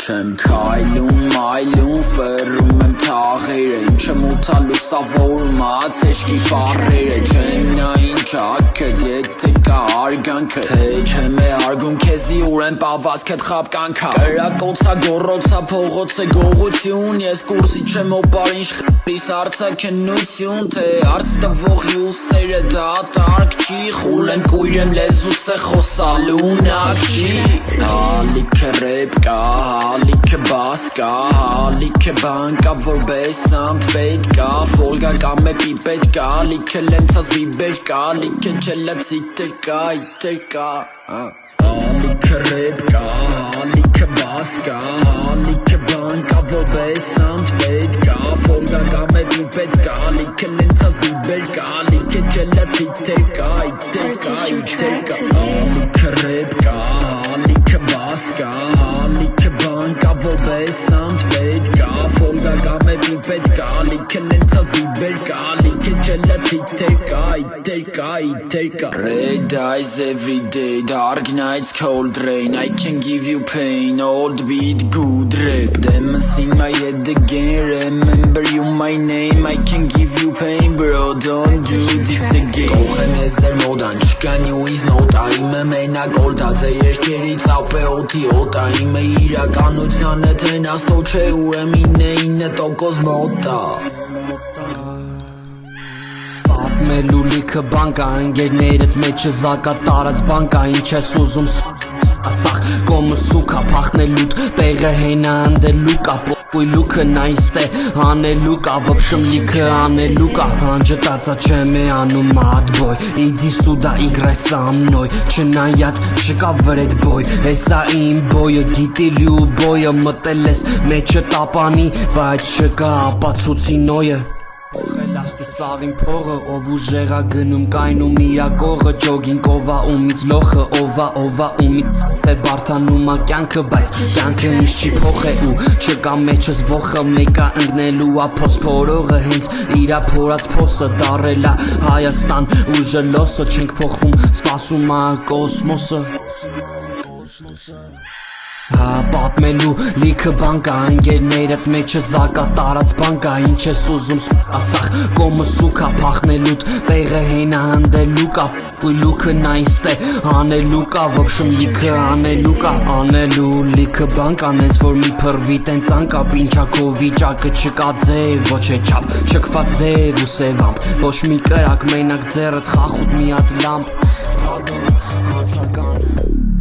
Չեմ քայլում այլում ֆերում եմ թաղերը Ինչը մութա լուսավորում ացեշքի ֆարերը Չեմ նային չակդ եթե կա արգանքը Թե չեմ է արգում քեզի ուր եմ պավազքդ խապկանքա Կրակոցա գորոցա փողոցը գողություն Ես կուրսի չեմ օպարին շխրիս արցա քնություն Թե արց տվողի ուսերը դատարկ չի Խուլ եմ կույր եմ լեզուս է խոսալու նակ չի Հալիքը ռեպ կա Հալիքը բաս կա, հալիքը բան կա, որպես ամդ պետ կա Ֆոլգա կամ է պիպետ կա, լիքը լենցած բիբեր կա Լիքը չելացի տեր կա, իտեր կա Հալիքը ռեպ կա, հալիքը բաս կա Հալիքը բան կա, որպես ամդ պետ կա Ֆոլգա կամ է պիպետ կա, լիքը լենցած բիբեր կա Լիքը չելացի տեր կա, իտեր կա, իտեր կա Հալիքը ռեպ կա, հալիքը բաս կա Հալիքը բան կա, որպես ամդ պետ կա Ֆոլգա կամ է պիպետ կա, լիքը լենցած բիբեր կա Լիքը չելացի տեր կա, իտեր կա, իտեր կա Red eyes every day, dark nights, cold rain I can give you pain, old beat, good rap Demons in my head again, remember you my name I can give you pain, bro, don't do this again Կողեմ ես ձեր մոդան, չկա new is not Իմը մենակ ոլտած է երկերից ապ է օթի օտա Իմը իրականությանը թենաստո չէ ուրեմին է 9% մոտա Պատմելու լիքը բան կա, ընկերներդ մեջը զակա տարած բան կա, ինչ ես ուզում ասախ կոմը սուքա փախնելուտ, տեղը հենա անդելու կա, պոյ լուքը նայստ է հանելու կա, վպշմ լիքը անելու կա, հանջտացա չեմ է անում ադբոյ, իդի սուդա իգրայ սա մնոյ, չնայած չկա վրետ բոյ, հեսա իմ բոյը գիտիլի ու բոյը մտել ես մեջը տապանի, բայց չկա ապացուցի նոյը Օխել աստը սաղին փողը, ով ուժեղա գնում կայնում իրա կողը Ջոգին կովա ումից լոխը, ովա ումից է բարդանումա կյանքը Բայց կյանքը ինձ չի փոխե ու չկա մեջս ոխը Մեկա ընգնելու ապոս փորողը հենց իրա փորած փոսը Դարելա Հայաստան ուժը լոսը Չենք փոխվում սպասում ա կոսմոսը Պատմելու լիքը բան կա, ընկերներդ մեջը զակա տարած բան կա Ինչ ես ուզում ասախ կոմը սուքա փախնելուտ, տեղը հենա հնդելու կա Պույ լուքը նայստ է հանելու կա, վպշում լիքը անելու կա Անելու լիքը բան կա, նենց որ մի փրվի տեն ծանկա Պինչակո վիճակը չկա ձև, ոչ է չապ, չկված դև ու սևամp Ոչ մի կրակ մենակ ձեռդ խախուտ մի հատ լամպ Ադոն հարցական